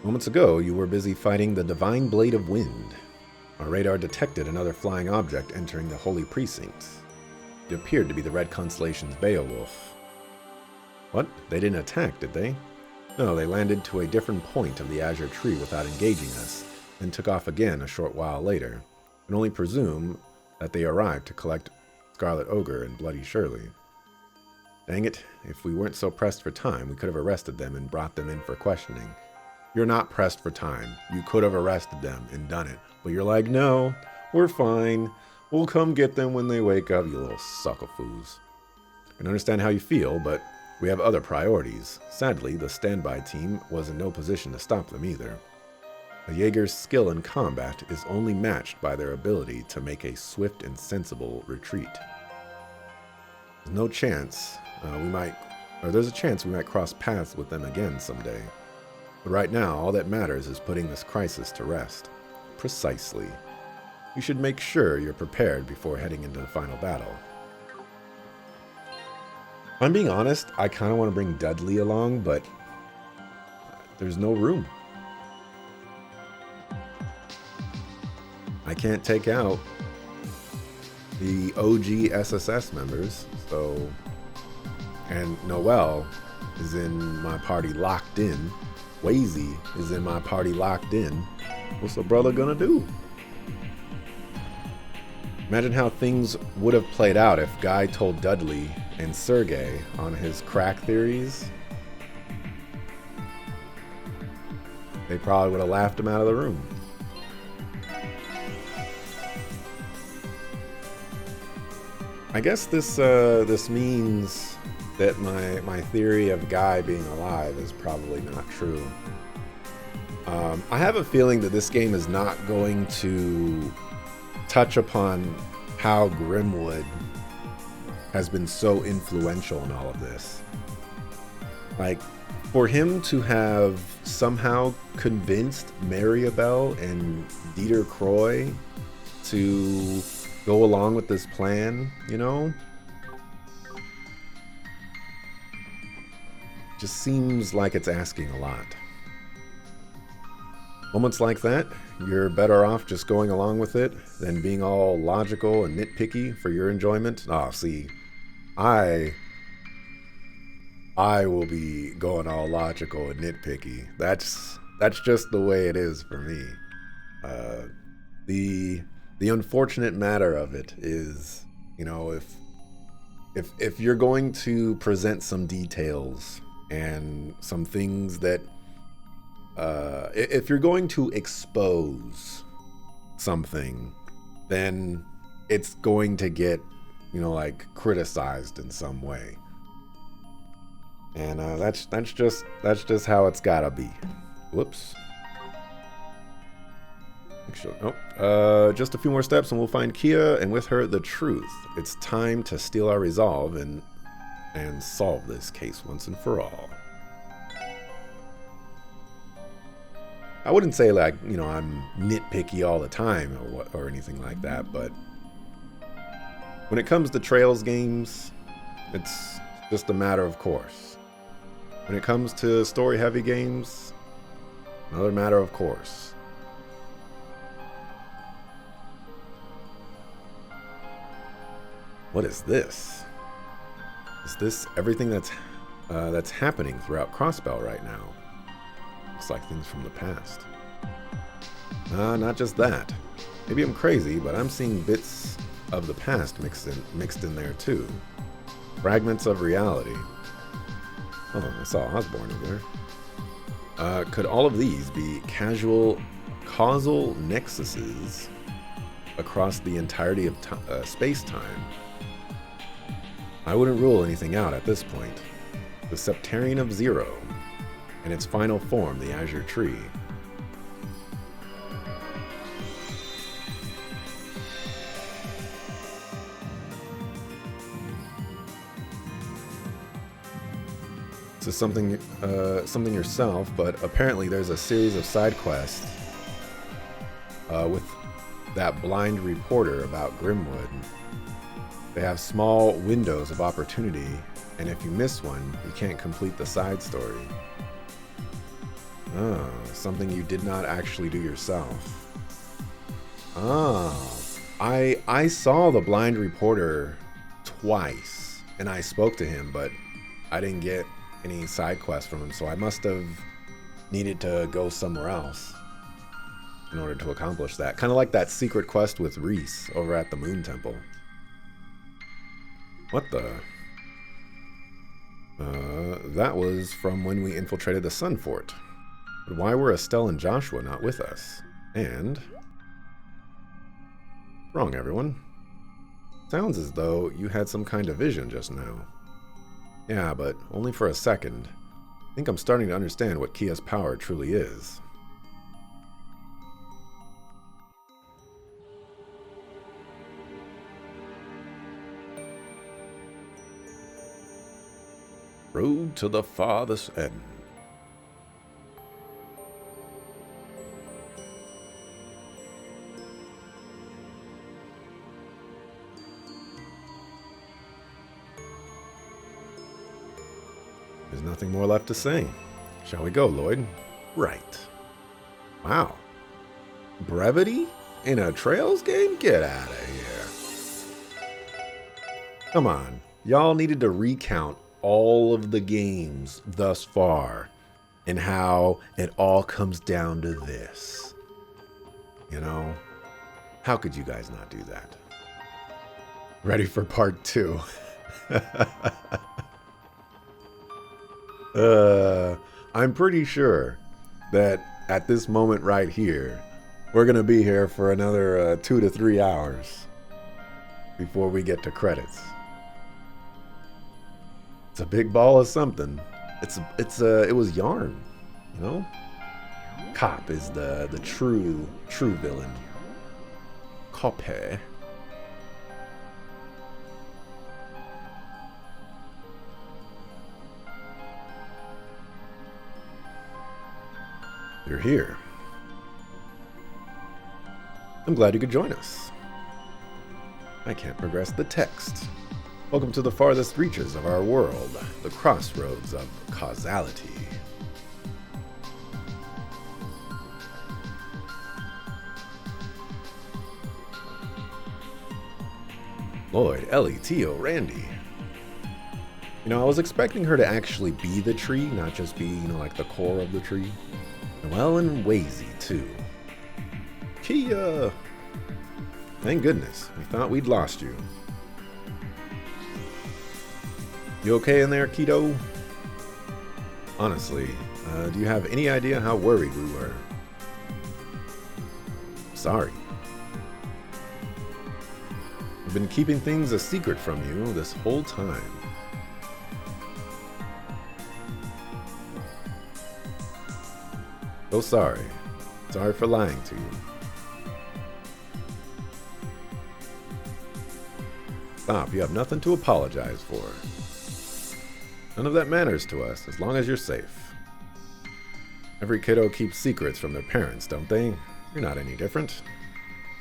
Moments ago, you were busy fighting the Divine Blade of Wind. Our radar detected another flying object entering the Holy Precincts. It appeared to be the Red Constellation's Beowulf. What? They didn't attack, did they? No, they landed to a different point of the Azure tree without engaging us, then took off again a short while later. I can only presume that they arrived to collect Scarlet Ogre and Bloody Shirley. Dang it, if we weren't so pressed for time, we could have arrested them and brought them in for questioning. You're not pressed for time. You could have arrested them and done it. But you're like, no, we're fine. We'll come get them when they wake up, you little sucklefoos. I can understand how you feel, but we have other priorities. Sadly, the standby team was in no position to stop them either. A Jaeger's skill in combat is only matched by their ability to make a swift and sensible retreat. There's no chance there's a chance we might cross paths with them again someday. But right now, all that matters is putting this crisis to rest. Precisely. You should make sure you're prepared before heading into the final battle. If I'm being honest, I kind of want to bring Dudley along, but there's no room. I can't take out the OG SSS members, so... And Noel is in my party locked in. Wazy is in my party locked in. What's the brother gonna do? Imagine how things would have played out if Guy told Dudley and Sergey on his crack theories. They probably would have laughed him out of the room. I guess this means that my theory of Guy being alive is probably not true. I have a feeling that this game is not going to touch upon how Grimwood has been so influential in all of this. Like, for him to have somehow convinced Maribel and Dieter Croy to go along with this plan, you know? Just seems like it's asking a lot. Moments like that, you're better off just going along with it than being all logical and nitpicky for your enjoyment. Oh, see, I will be going all logical and nitpicky. That's just the way it is for me. The unfortunate matter of it is, you know, if you're going to present some details and some things that if you're going to expose something, then it's going to get, you know, like criticized in some way. And that's just how it's gotta be. Whoops. Just a few more steps and we'll find Kia, and with her the truth. It's time to steel our resolve and solve this case once and for all. I wouldn't say, like, you know, I'm nitpicky all the time or anything like that, but when it comes to Trails games, it's just a matter of course. When it comes to story-heavy games, another matter of course. What is this? Is this everything that's happening throughout Crossbell right now? Looks like things from the past. Not just that. Maybe I'm crazy, but I'm seeing bits of the past mixed in there too. Fragments of reality. Oh, I saw Osborne in there. Could all of these be causal nexuses across the entirety of space-time? I wouldn't rule anything out at this point. The Septarian of Zero, in its final form, the Azure Tree. This is something yourself, but apparently there's a series of side quests with that blind reporter about Grimwood. They have small windows of opportunity, and if you miss one, you can't complete the side story. Ah, something you did not actually do yourself. Ah, I saw the blind reporter twice, and I spoke to him, but I didn't get any side quests from him, so I must have needed to go somewhere else in order to accomplish that. Kind of like that secret quest with Reese over at the Moon Temple. What the? That was from when we infiltrated the Sun Fort. But why were Estelle and Joshua not with us? And... Wrong, everyone. Sounds as though you had some kind of vision just now. Yeah, but only for a second. I think I'm starting to understand what Kia's power truly is. Road to the farthest end. There's nothing more left to say. Shall we go, Lloyd? Right. Wow. Brevity in a Trails game? Get out of here. Come on. Y'all needed to recount all of the games thus far and how it all comes down to this. You know? How could you guys not do that? Ready for part 2. I'm pretty sure that at this moment right here, we're going to be here for another 2 to 3 hours before we get to credits. It's a big ball of something. It was Yarn, you know? Cop is the true villain. Copy. You're here. I'm glad you could join us. I can't progress the text. Welcome to the farthest reaches of our world, the crossroads of causality. Lloyd, Ellie, Tio, Randy. You know, I was expecting her to actually be the tree, not just be, you know, like the core of the tree. Well, and Wazy, too. Kia! Thank goodness. We thought we'd lost you. You okay in there, Keto? Honestly, do you have any idea how worried we were? Sorry. We've been keeping things a secret from you this whole time. So sorry. Sorry for lying to you. Stop, you have nothing to apologize for. None of that matters to us, as long as you're safe. Every kiddo keeps secrets from their parents, don't they? You're not any different.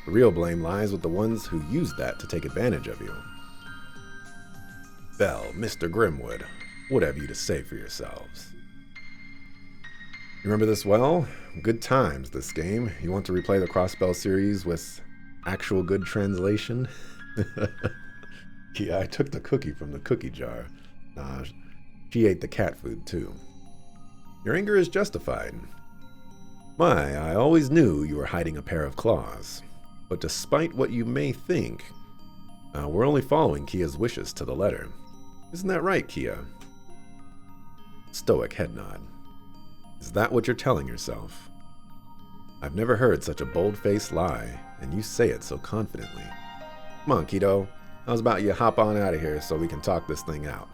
The real blame lies with the ones who used that to take advantage of you. Belle, Mr. Grimwood, what have you to say for yourselves? You remember this well? Good times, this game. You want to replay the Crossbell series with actual good translation? Yeah, I took the cookie from the cookie jar. Nah, she ate the cat food, too. Your anger is justified. My, I always knew you were hiding a pair of claws. But despite what you may think, we're only following Kia's wishes to the letter. Isn't that right, Kia? Stoic head nod. Is that what you're telling yourself? I've never heard such a bold-faced lie, and you say it so confidently. Come on, Keto. How's about you hop on out of here so we can talk this thing out?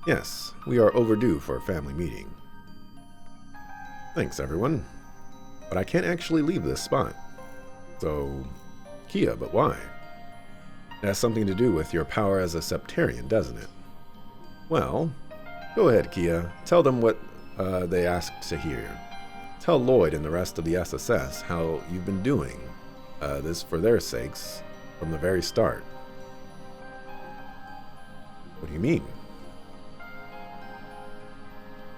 Yes, we are overdue for a family meeting. Thanks, everyone. But I can't actually leave this spot. So, Kia, but why? It has something to do with your power as a Septarian, doesn't it? Well, go ahead, Kia. Tell them what they asked to hear. Tell Lloyd and the rest of the SSS how you've been doing this for their sakes from the very start. What do you mean?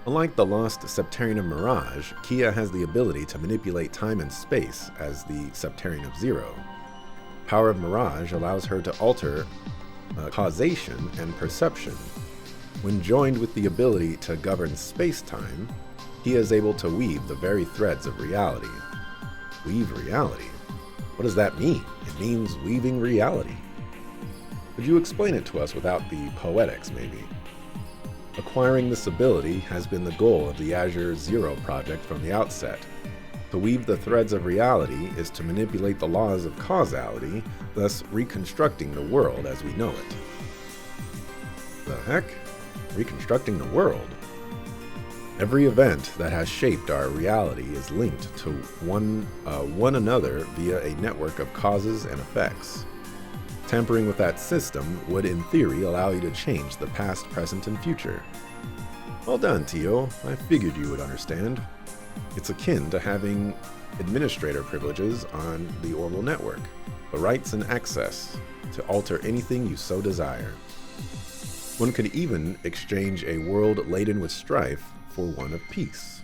Unlike the lost Septarian of Mirage, Kia has the ability to manipulate time and space as the Septarian of Zero. Power of Mirage allows her to alter causation and perception. When joined with the ability to govern space-time, Kia is able to weave the very threads of reality. Weave reality? What does that mean? It means weaving reality. Could you explain it to us without the poetics, maybe? Acquiring this ability has been the goal of the Azure Zero project from the outset. To weave the threads of reality is to manipulate the laws of causality, thus reconstructing the world as we know it. The heck? Reconstructing the world? Every event that has shaped our reality is linked to one another via a network of causes and effects. Tampering with that system would, in theory, allow you to change the past, present, and future. Well done, Tio. I figured you would understand. It's akin to having administrator privileges on the Orbital network, the rights and access to alter anything you so desire. One could even exchange a world laden with strife for one of peace.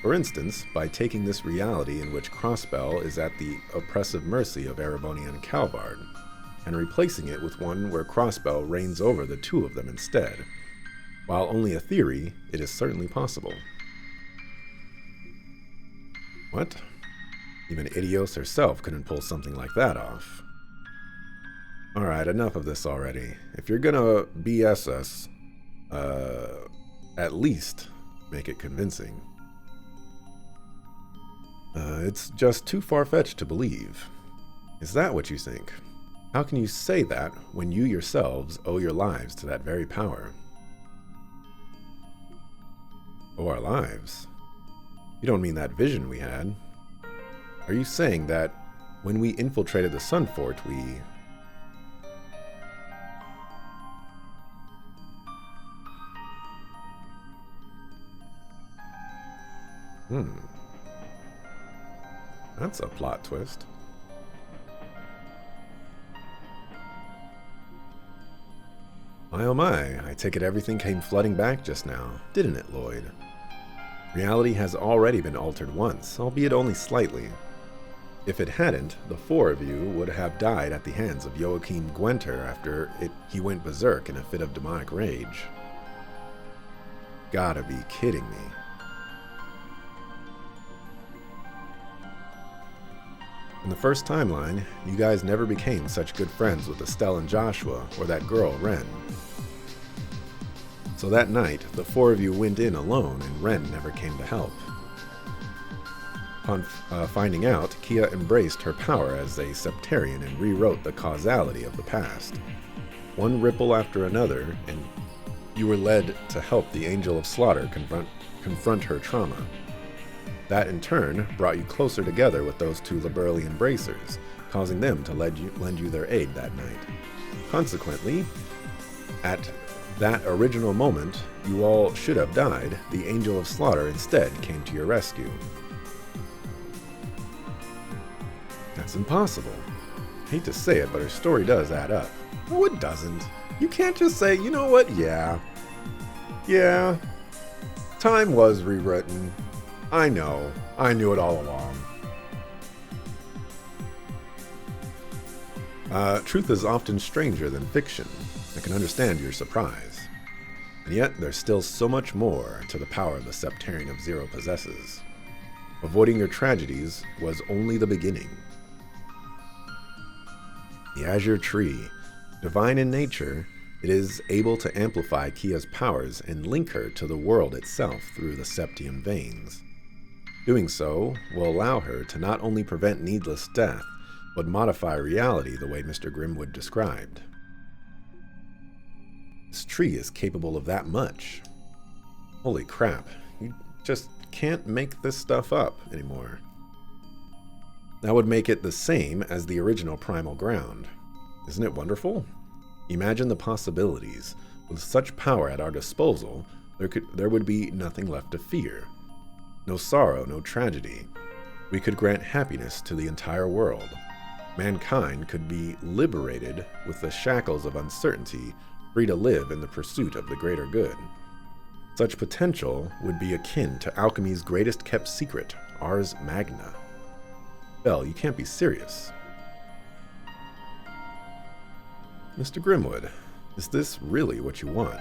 For instance, by taking this reality in which Crossbell is at the oppressive mercy of Erebonian and Calvard, and replacing it with one where Crossbell reigns over the two of them instead. While only a theory, it is certainly possible. What? Even Idios herself couldn't pull something like that off. Alright, enough of this already. If you're gonna BS us, at least make it convincing. It's just too far-fetched to believe. Is that what you think? How can you say that when you yourselves owe your lives to that very power? Owe our lives? You don't mean that vision we had. Are you saying that when we infiltrated the Sun Fort, we... That's a plot twist. My oh my, I take it everything came flooding back just now, didn't it, Lloyd? Reality has already been altered once, albeit only slightly. If it hadn't, the four of you would have died at the hands of Joachim Gwenter after he went berserk in a fit of demonic rage. Gotta be kidding me. In the first timeline, you guys never became such good friends with Estelle and Joshua, or that girl, Ren. So that night, the four of you went in alone, and Ren never came to help. Upon finding out, Kia embraced her power as a Septarian and rewrote the causality of the past. One ripple after another, and you were led to help the Angel of Slaughter confront her trauma. That, in turn, brought you closer together with those two Liberali embracers, causing them to lend you their aid that night. Consequently, at that original moment you all should have died, the Angel of Slaughter instead came to your rescue. That's impossible. Hate to say it, but her story does add up. No, it doesn't. You can't just say, you know what, yeah. Time was rewritten. I know. I knew it all along. Truth is often stranger than fiction. I can understand your surprise. And yet, there's still so much more to the power the Septarian of Zero possesses. Avoiding your tragedies was only the beginning. The Azure Tree, divine in nature, it is able to amplify Kia's powers and link her to the world itself through the septium veins. Doing so will allow her to not only prevent needless death, but modify reality the way Mr. Grimwood described. This tree is capable of that much. Holy crap, you just can't make this stuff up anymore. That would make it the same as the original primal ground. Isn't it wonderful? Imagine the possibilities. With such power at our disposal, there would be nothing left to fear. No sorrow, no tragedy. We could grant happiness to the entire world. Mankind could be liberated with the shackles of uncertainty, free to live in the pursuit of the greater good. Such potential would be akin to alchemy's greatest kept secret, Ars Magna. Bell, you can't be serious. Mr. Grimwood, is this really what you want?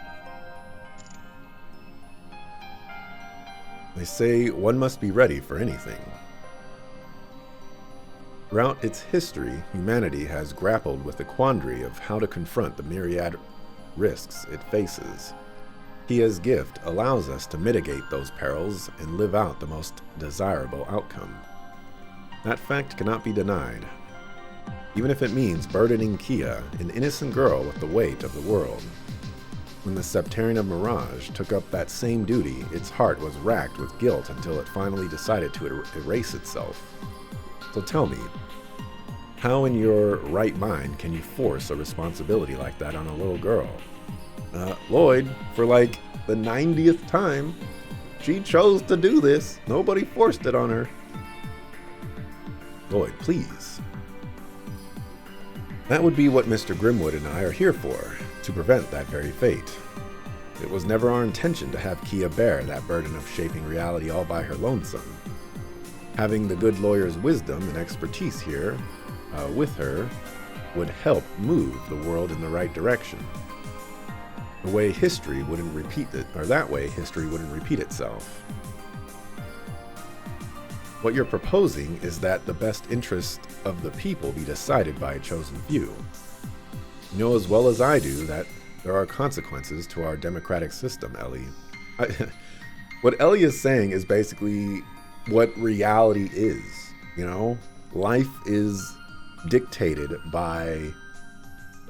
They say one must be ready for anything. Throughout its history, humanity has grappled with the quandary of how to confront the myriad risks it faces. Kia's gift allows us to mitigate those perils and live out the most desirable outcome. That fact cannot be denied, even if it means burdening Kia, an innocent girl, with the weight of the world. When the Septarian of Mirage took up that same duty, its heart was racked with guilt until it finally decided to erase itself. So tell me, how in your right mind can you force a responsibility like that on a little girl? Lloyd, for like the 90th time, she chose to do this. Nobody forced it on her. Lloyd, please. That would be what Mr. Grimwood and I are here for, to prevent that very fate. It was never our intention to have Kia bear that burden of shaping reality all by her lonesome. Having the good lawyer's wisdom and expertise here with her would help move the world in the right direction. The way history wouldn't repeat it, or that way history wouldn't repeat itself. What you're proposing is that the best interest of the people be decided by a chosen few. You know as well as I do that there are consequences to our democratic system, Ellie. What Ellie is saying is basically what reality is, you know? Life is dictated by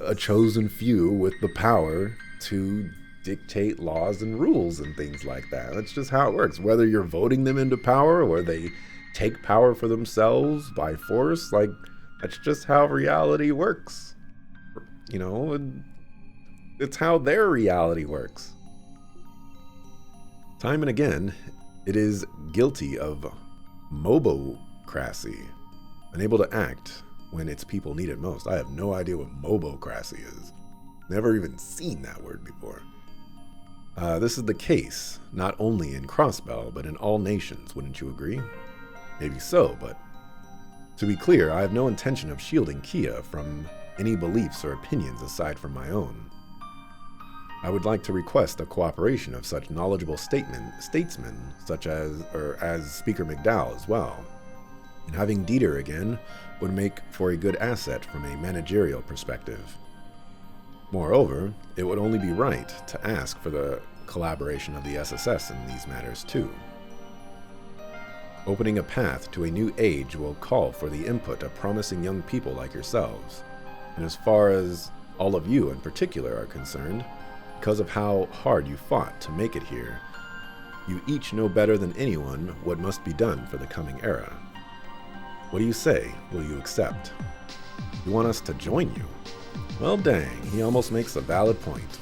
a chosen few with the power to dictate laws and rules and things like that. That's just how it works. Whether you're voting them into power or they take power for themselves by force, like, that's just how reality works. You know, it's how their reality works. Time and again, it is guilty of mobocracy, unable to act when its people need it most. I have no idea what mobocracy is. Never even seen that word before. This is the case, not only in Crossbell, but in all nations, wouldn't you agree? Maybe so, but to be clear, I have no intention of shielding Kia from any beliefs or opinions aside from my own. I would like to request the cooperation of such knowledgeable statesmen such as Speaker McDowell as well. And having Dieter again would make for a good asset from a managerial perspective. Moreover, it would only be right to ask for the collaboration of the SSS in these matters too. Opening a path to a new age will call for the input of promising young people like yourselves. And as far as all of you in particular are concerned, because of how hard you fought to make it here, you each know better than anyone what must be done for the coming era. What do you say? Will you accept? You want us to join you? Well, dang, he almost makes a valid point.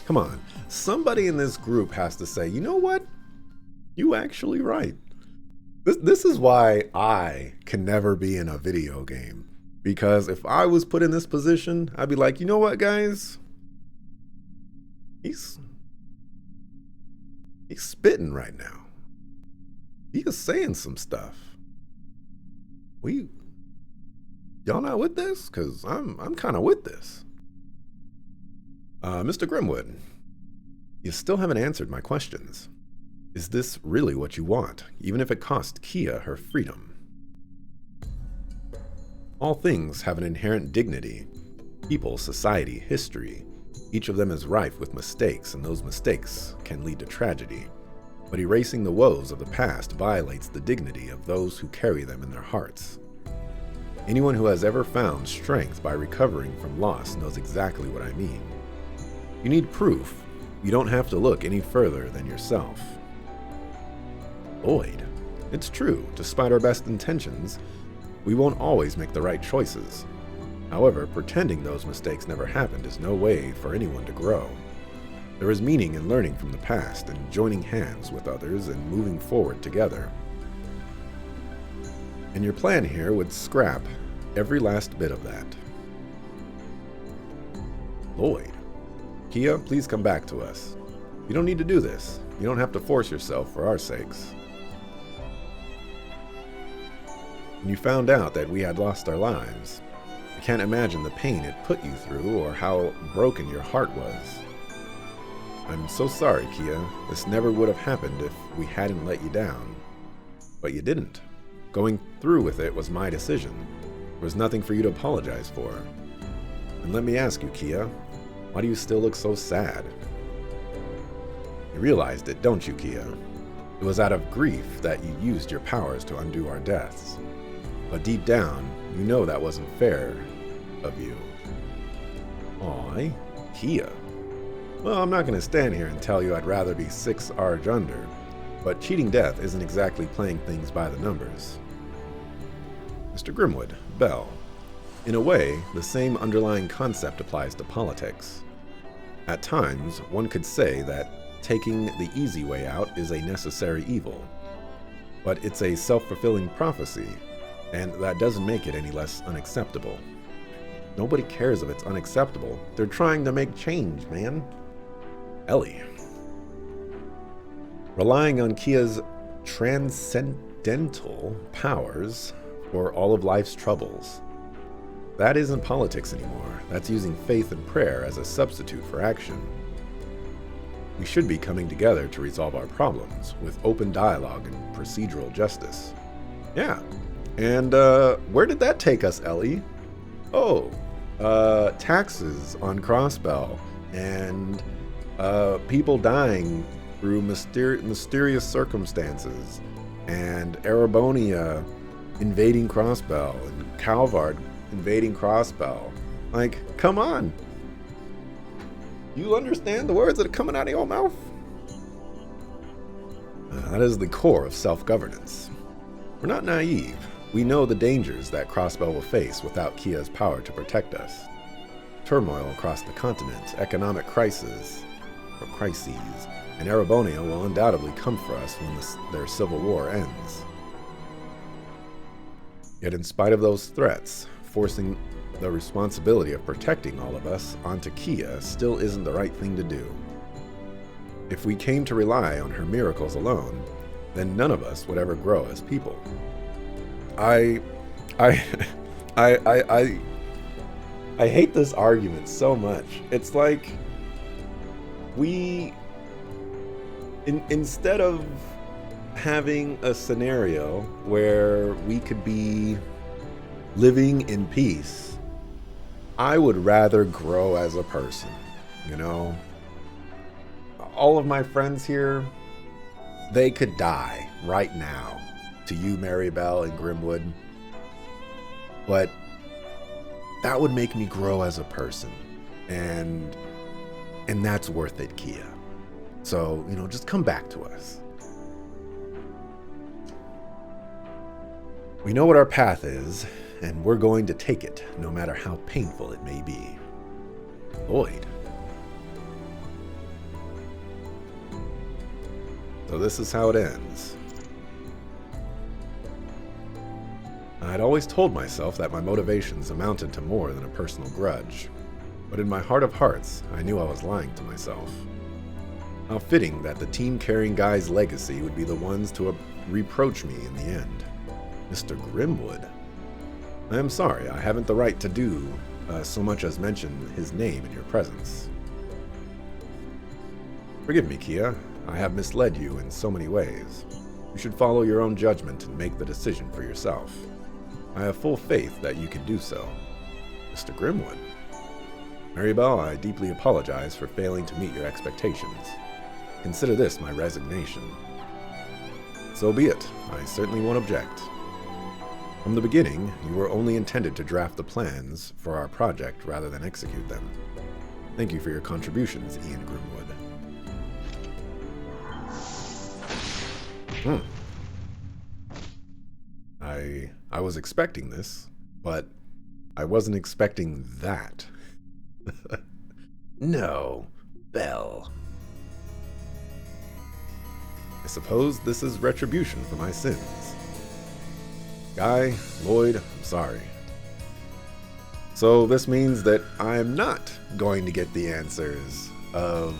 Come on, somebody in this group has to say, you know what? You actually right. This is why I can never be in a video game. Because if I was put in this position, I'd be like, you know what, guys? He's spitting right now. He is saying some stuff. Y'all not with this? Because I'm kind of with this. Mr. Grimwood, you still haven't answered my questions. Is this really what you want, even if it cost Kia her freedom? All things have an inherent dignity. People, society, history. Each of them is rife with mistakes, and those mistakes can lead to tragedy. But erasing the woes of the past violates the dignity of those who carry them in their hearts. Anyone who has ever found strength by recovering from loss knows exactly what I mean. You need proof. You don't have to look any further than yourself. Lloyd, it's true, despite our best intentions, we won't always make the right choices. However, pretending those mistakes never happened is no way for anyone to grow. There is meaning in learning from the past and joining hands with others and moving forward together. And your plan here would scrap every last bit of that. Lloyd, Kia, please come back to us. You don't need to do this. You don't have to force yourself for our sakes. When you found out that we had lost our lives, I can't imagine the pain it put you through or how broken your heart was. I'm so sorry, Kia. This never would have happened if we hadn't let you down. But you didn't. Going through with it was my decision. There was nothing for you to apologize for. And let me ask you, Kia, why do you still look so sad? You realized it, don't you, Kia? It was out of grief that you used your powers to undo our deaths. But deep down, you know that wasn't fair of you. Aw, Kia. Well, I'm not going to stand here and tell you I'd rather be 6 Arg under, but cheating death isn't exactly playing things by the numbers. Mr. Grimwood, Bell. In a way, the same underlying concept applies to politics. At times, one could say that taking the easy way out is a necessary evil. But it's a self-fulfilling prophecy, and that doesn't make it any less unacceptable. Nobody cares if it's unacceptable. They're trying to make change, man. Ellie. Relying on Kia's transcendental powers for all of life's troubles. That isn't politics anymore. That's using faith and prayer as a substitute for action. We should be coming together to resolve our problems with open dialogue and procedural justice. Yeah. And where did that take us, Ellie? Oh, taxes on Crossbell and people dying through mysterious circumstances, and Erebonia invading Crossbell, and Calvard invading Crossbell. Like, come on. You understand the words that are coming out of your mouth? That is the core of self-governance. We're not naive. We know the dangers that Crossbell will face without Kia's power to protect us. Turmoil across the continent, economic crises, and Erebonia will undoubtedly come for us when their civil war ends. Yet in spite of those threats, forcing the responsibility of protecting all of us onto Kia still isn't the right thing to do. If we came to rely on her miracles alone, then none of us would ever grow as people. I hate this argument so much. It's like instead of having a scenario where we could be living in peace, I would rather grow as a person, you know? All of my friends here, they could die right now to you, Marybelle and Grimwood. But that would make me grow as a person. And that's worth it, Kia. So, you know, just come back to us. We know what our path is, and we're going to take it, no matter how painful it may be. Lloyd. So this is how it ends. I'd always told myself that my motivations amounted to more than a personal grudge, but in my heart of hearts, I knew I was lying to myself. How fitting that the team-carrying guy's legacy would be the ones to reproach me in the end. Mr. Grimwood. I am sorry, I haven't the right to do so much as mention his name in your presence. Forgive me, Kia. I have misled you in so many ways. You should follow your own judgment and make the decision for yourself. I have full faith that you can do so. Mr. Grimwood. Marybelle, I deeply apologize for failing to meet your expectations. Consider this my resignation. So be it. I certainly won't object. From the beginning, you were only intended to draft the plans for our project rather than execute them. Thank you for your contributions, Ian Grimwood. I was expecting this, but I wasn't expecting that. No, Bell. I suppose this is retribution for my sins. Guy, Lloyd, I'm sorry. So this means that I'm not going to get the answers of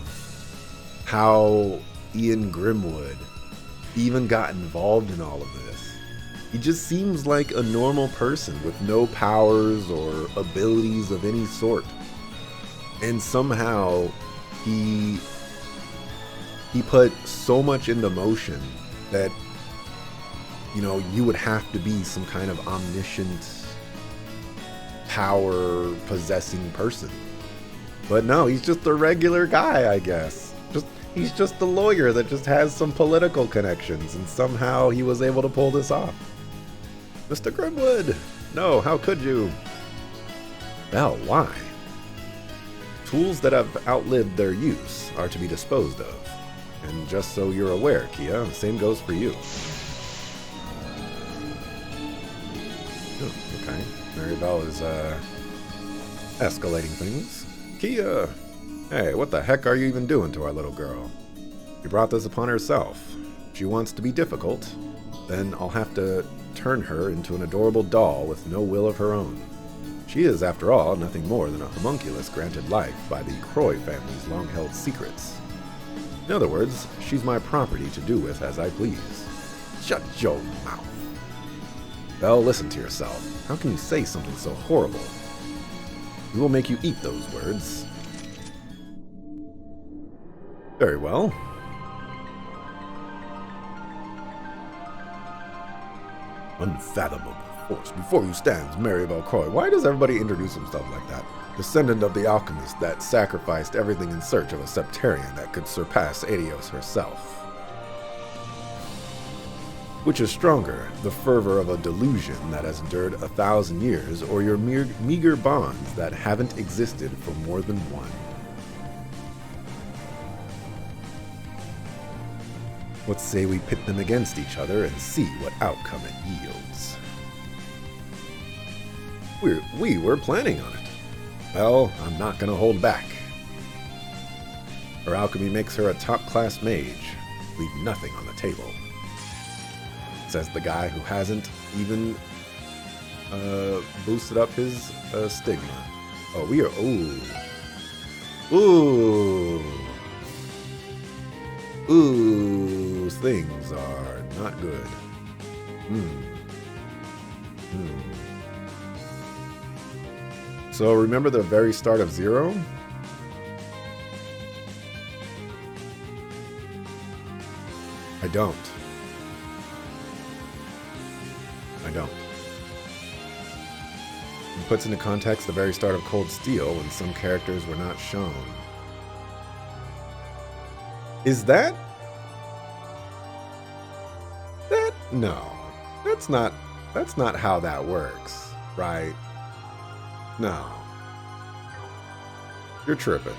how Ian Grimwood even got involved in all of this. He just seems like a normal person with no powers or abilities of any sort. And somehow he put so much into motion that, you know, you would have to be some kind of omniscient, power-possessing person. But no, he's just a regular guy, I guess. He's just a lawyer that just has some political connections, and somehow he was able to pull this off. Mr. Grimwood! No, how could you? Well, why? Tools that have outlived their use are to be disposed of. And just so you're aware, Kia, the same goes for you. Oh, okay. Maribel is, escalating things. Kia! Hey, what the heck are you even doing to our little girl? She brought this upon herself. If she wants to be difficult, then I'll have to turn her into an adorable doll with no will of her own. She is, after all, nothing more than a homunculus granted life by the Croy family's long-held secrets. In other words, she's my property to do with as I please. Shut your mouth. Belle, listen to yourself. How can you say something so horrible? We will make you eat those words. Very well. Unfathomable force. Before you stands Maribel Croy. Why does everybody introduce himself like that? Descendant of the alchemist that sacrificed everything in search of a septarian that could surpass Adios herself. Which is stronger, the fervor of a delusion that has endured 1,000 years, or your meager bonds that haven't existed for more than one? Let's say we pit them against each other and see what outcome it yields. We were planning on it. Well, I'm not going to hold back. Her alchemy makes her a top-class mage. Leave nothing on the table. Says the guy who hasn't even boosted up his stigma. Oh, we are... Ooh. Ooh, things are not good. So remember the very start of Zero? I don't. It puts into context the very start of Cold Steel when some characters were not shown. Is that? No. That's not how that works, right? No. You're tripping.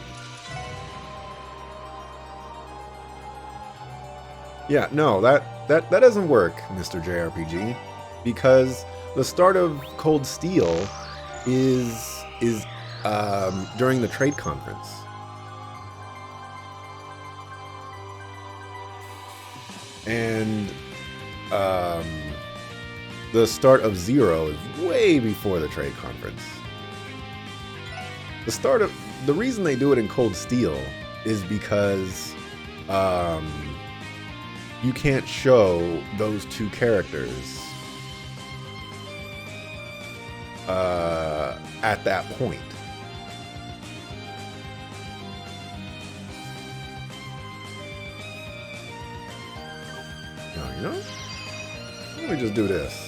Yeah, no, that doesn't work, Mr. JRPG, because the start of Cold Steel is during the trade conference. And the start of Zero is way before the trade conference. The reason they do it in Cold Steel is because you can't show those two characters at that point. No, you know? Let me just do this.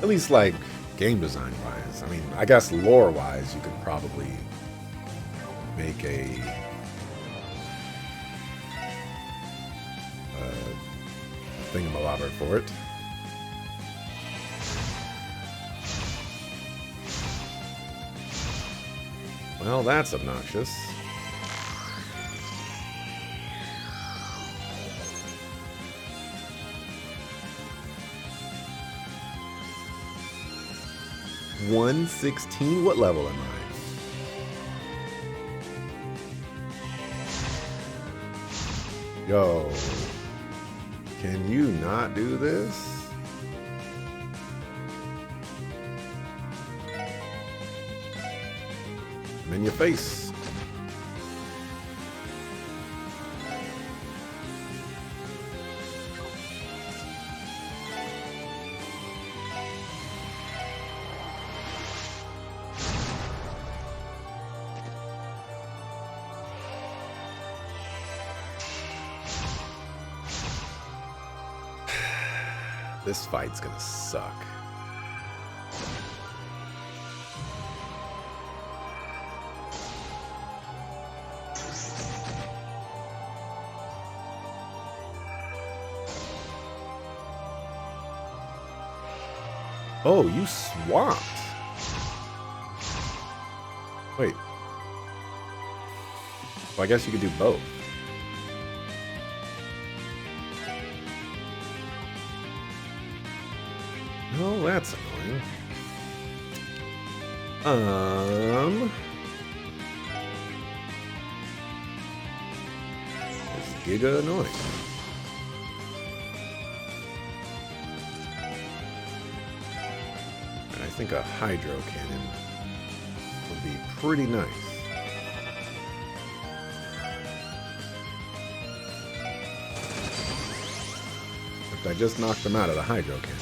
At least, like, game design wise. I mean, I guess lore wise, you could probably make a thingamabobber for it. Well, that's obnoxious. $116? What level am I? Yo. Can you not do this? I'm in your face. This fight's gonna suck. Oh, you swapped. Wait. Well, I guess you could do both. Oh, that's annoying. It's giga annoying. I think a hydro cannon would be pretty nice. Except I just knocked them out of the hydro cannon.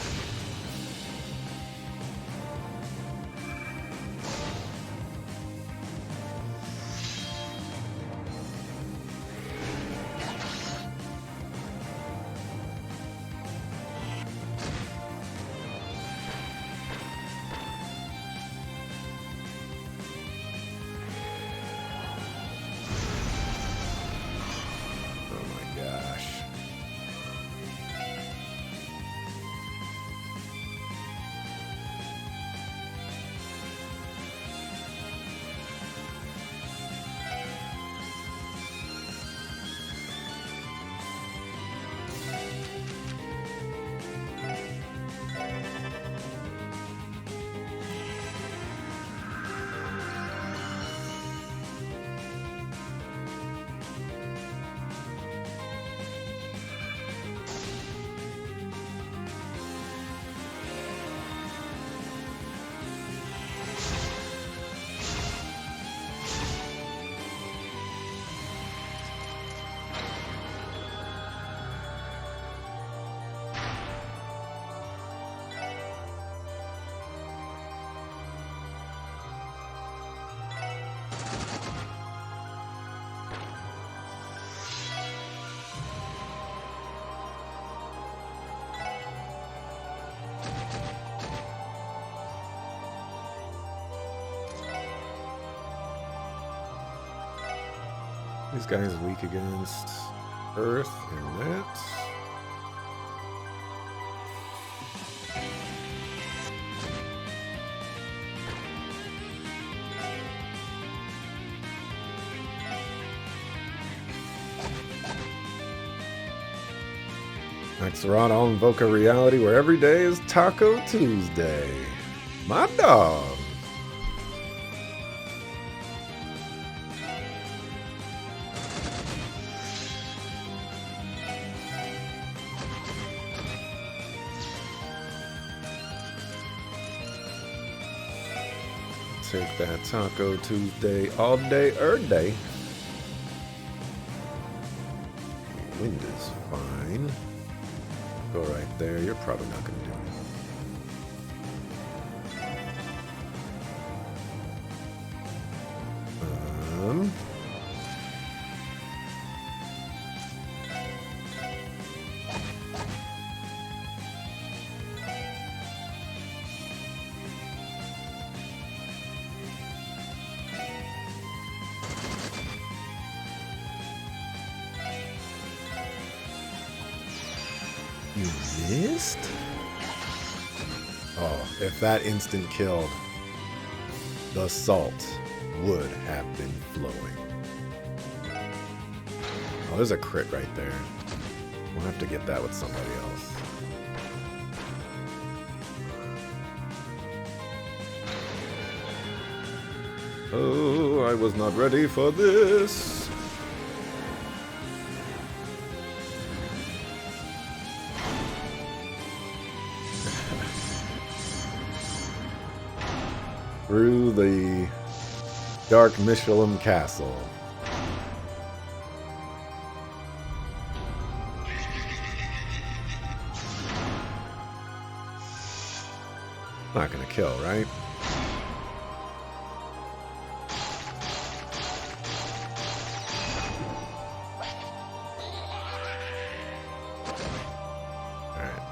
This guy is weak against Earth and that. Axelrod, I'll invoke a reality where every day is Taco Tuesday. My dog. Take that Taco Tuesday all day, day. Wind is fine. Go right there. You're probably not going to do anything. You missed? Oh, if that instant killed, the salt would have been flowing. Oh, there's a crit right there. We'll have to get that with somebody else. Oh, I was not ready for this. through the dark Michelin Castle. Not gonna kill, right? Alright.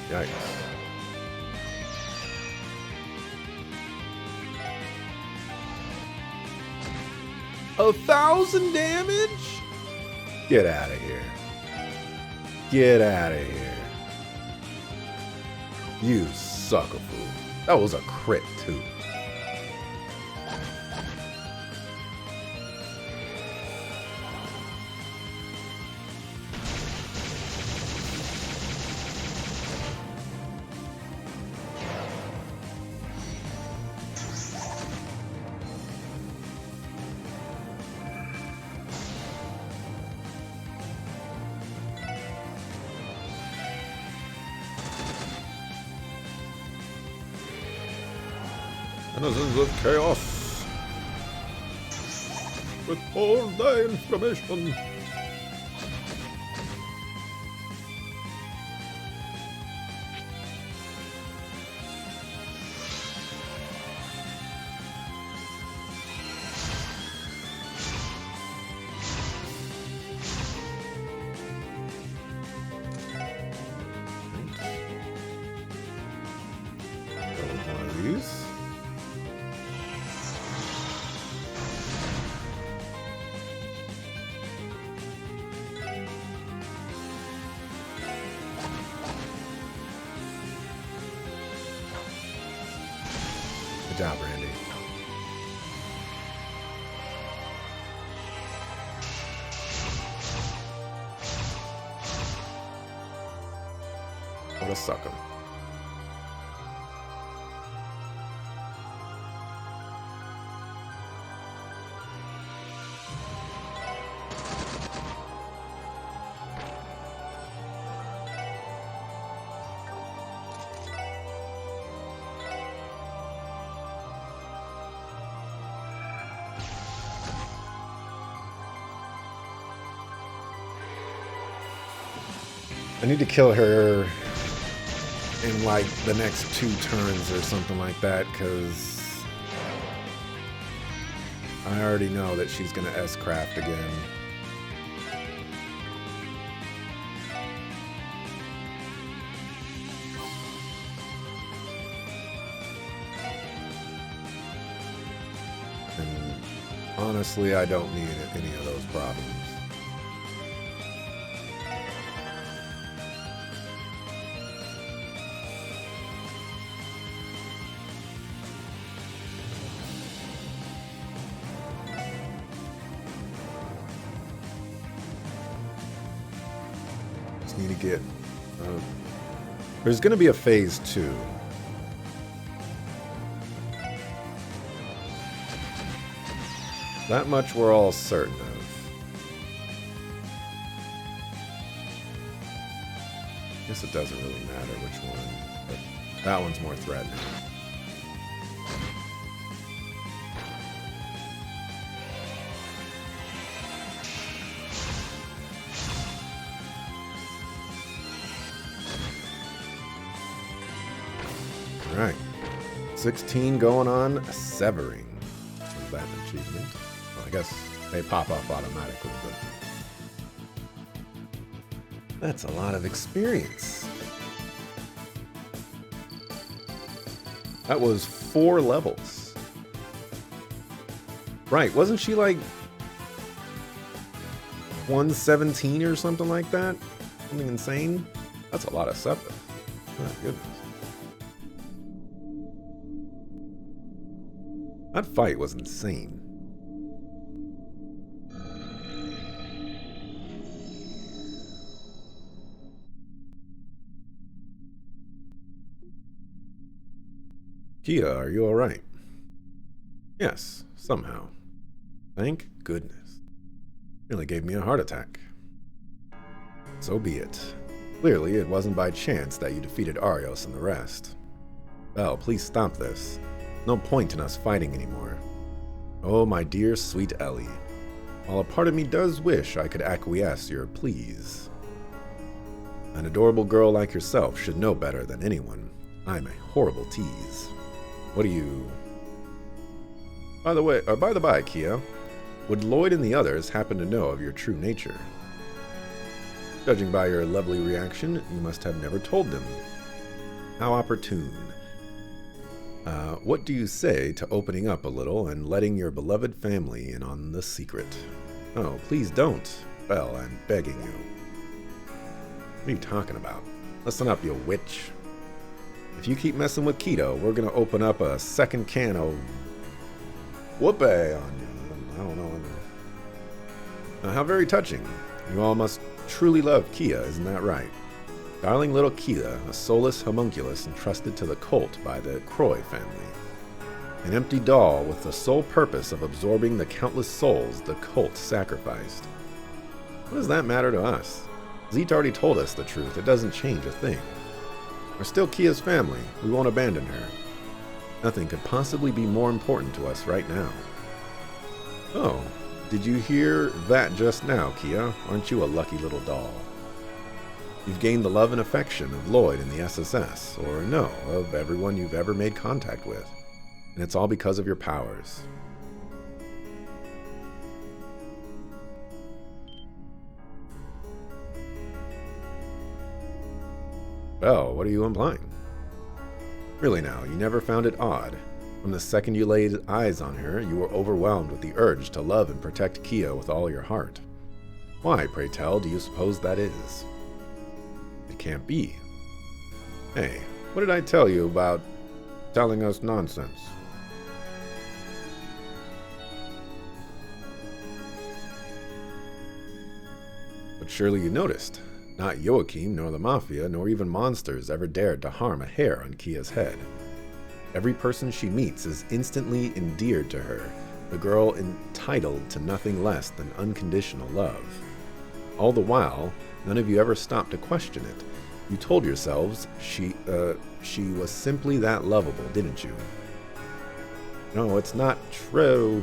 Yikes. A 1,000 damage? Get out of here. Get out of here. You sucker fool. That was a crit, too. Denizens of chaos. Withhold thy information. One of these. Good job, Randy. What a sucker. I need to kill her in like the next 2 turns or something like that, because I already know that she's gonna S-craft again. And honestly, I don't need any of those problems. Need to get there's going to be a phase 2. That much we're all certain of. Guess it doesn't really matter which one, but that one's more threatening. Alright, 16 going on Severing. Is that an achievement? Well, I guess they pop up automatically, but that's a lot of experience. That was 4 levels. Right, wasn't she like 117 or something like that? Something insane? That's a lot of stuff. My goodness. That fight was insane. Kia, are you alright? Yes, somehow. Thank goodness. Nearly gave me a heart attack. So be it. Clearly, it wasn't by chance that you defeated Arios and the rest. Belle, please stop this. No point in us fighting anymore. Oh, my dear sweet Ellie. While a part of me does wish I could acquiesce your pleas. An adorable girl like yourself should know better than anyone. I'm a horrible tease. What do you... By the by, Kia, would Lloyd and the others happen to know of your true nature? Judging by your lovely reaction, you must have never told them. How opportune. What do you say to opening up a little and letting your beloved family in on the secret? Oh, please don't. Belle, I'm begging you. What are you talking about? Listen up, you witch. If you keep messing with Keto, we're gonna open up a second can of whoopee on you. I don't know. How very touching. You all must truly love Kia, isn't that right? Darling little Kia, a soulless homunculus entrusted to the cult by the Croy family. An empty doll with the sole purpose of absorbing the countless souls the cult sacrificed. What does that matter to us? Zeet already told us the truth. It doesn't change a thing. We're still Kia's family. We won't abandon her. Nothing could possibly be more important to us right now. Oh, did you hear that just now, Kia? Aren't you a lucky little doll? You've gained the love and affection of Lloyd and the SSS, or no, of everyone you've ever made contact with. And it's all because of your powers. Well, what are you implying? Really now, you never found it odd. From the second you laid eyes on her, you were overwhelmed with the urge to love and protect Kia with all your heart. Why, pray tell, do you suppose that is? It can't be. Hey, what did I tell you about telling us nonsense? But surely you noticed. Not Joachim, nor the Mafia, nor even monsters ever dared to harm a hair on Kia's head. Every person she meets is instantly endeared to her, the girl entitled to nothing less than unconditional love. All the while, none of you ever stopped to question it. You told yourselves she was simply that lovable, didn't you? No, it's not true.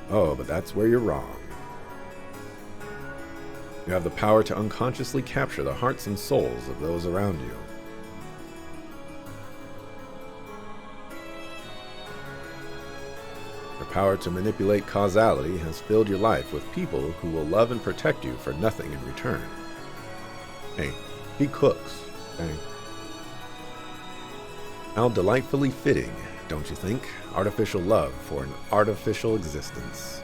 Oh, but that's where you're wrong. You have the power to unconsciously capture the hearts and souls of those around you. The power to manipulate causality has filled your life with people who will love and protect you for nothing in return. Hey, he cooks, okay? How delightfully fitting, don't you think? Artificial love for an artificial existence.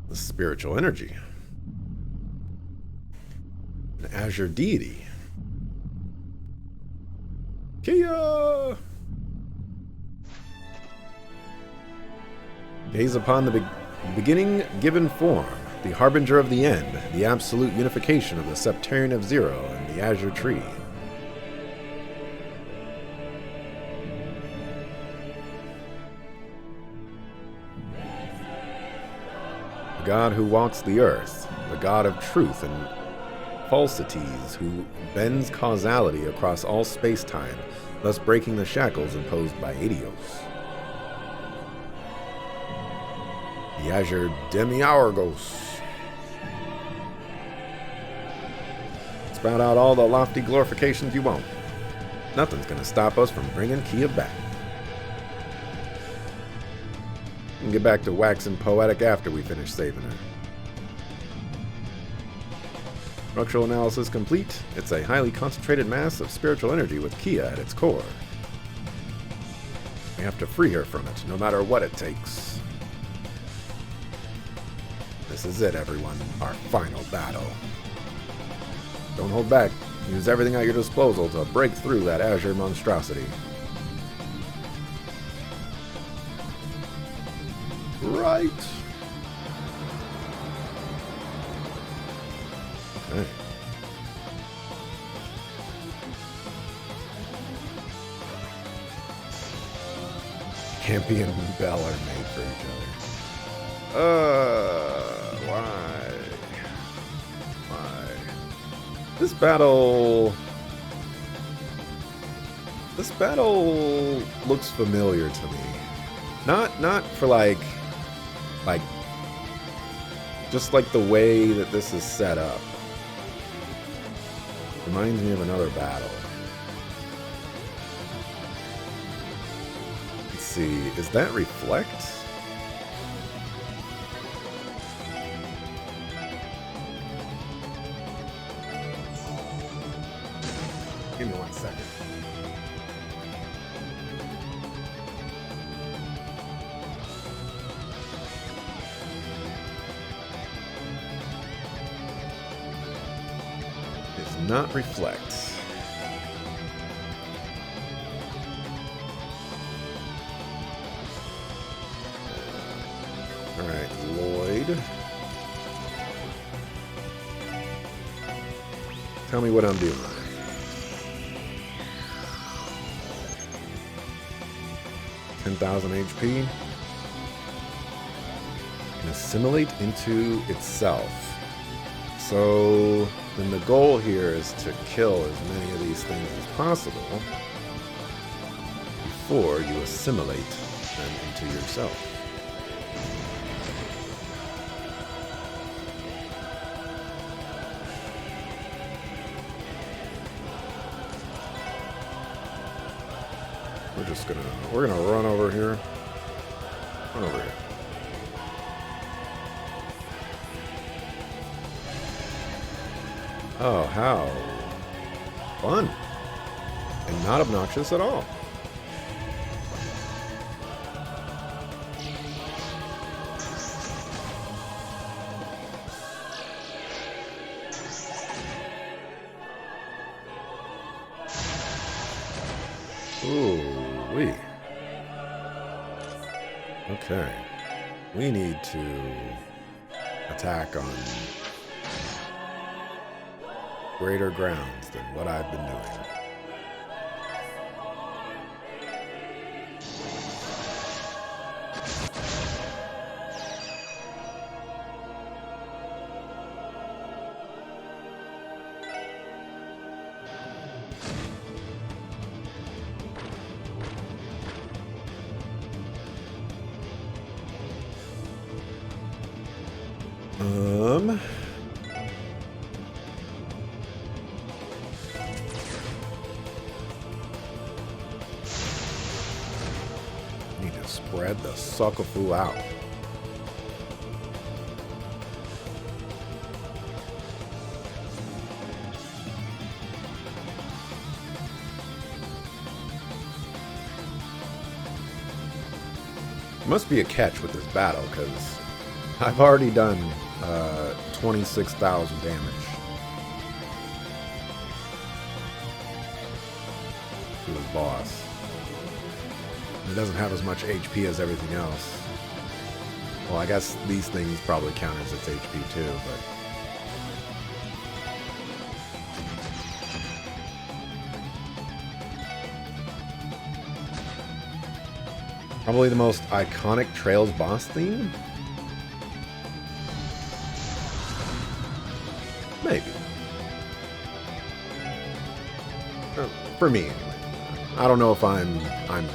The spiritual energy. An Azure deity. Kia! Gaze upon the beginning given form, the harbinger of the end, the absolute unification of the Septarian of Zero and the Azure tree. The God who walks the earth, the God of truth and falsities, who bends causality across all space-time, thus breaking the shackles imposed by Adios. The Azure Demiurgos. Spout out all the lofty glorifications you want. Nothing's gonna stop us from bringing Kia back. We can get back to waxing poetic after we finish saving her. Structural analysis complete. It's a highly concentrated mass of spiritual energy with Kia at its core. We have to free her from it, no matter what it takes. This is it, everyone. Our final battle. Don't hold back. Use everything at your disposal to break through that Azure monstrosity. Right. Okay. Campy and Bell are made for each other. Why? This battle looks familiar to me. Not for like just like the way that this is set up. Reminds me of another battle. Let's see, is that Reflect? Give me 1 second. It's not Reflect. Alright, Lloyd. Tell me what I'm doing. 10,000 HP. And assimilate into itself. So then the goal here is to kill as many of these things as possible before you assimilate them into yourself. We're gonna run over here. Run over here. Oh, how fun. And not obnoxious at all. Ooh-wee. Okay. We need to attack on greater grounds than what I've been doing. Need to spread the suckerfoo out. Must be a catch with this battle, because I've already done 26,000 damage. To his boss. He doesn't have as much HP as everything else. Well, I guess these things probably count as its HP too, but... Probably the most iconic Trails boss theme? Maybe. For me, anyway. I don't know if I'm there yet.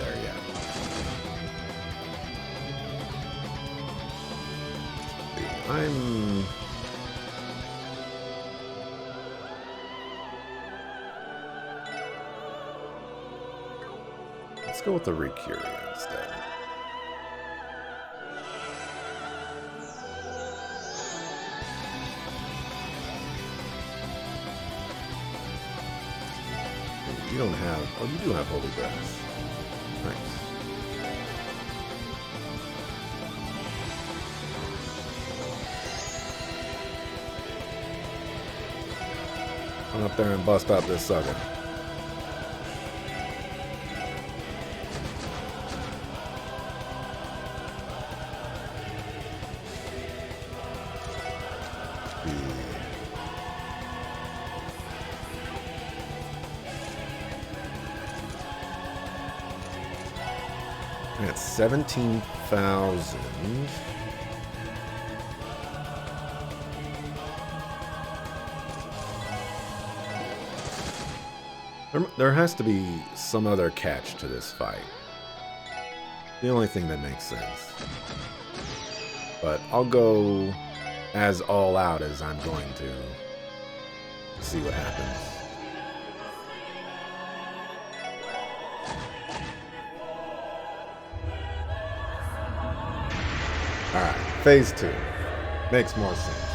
Let's go with the Recuria instead. You don't have... Oh, you do have Holy Grass. Nice. Run up there and bust out this sucker. That's 17,000. There has to be some other catch to this fight. The only thing that makes sense. But I'll go as all out as I'm going to see what happens. Alright, phase 2. Makes more sense.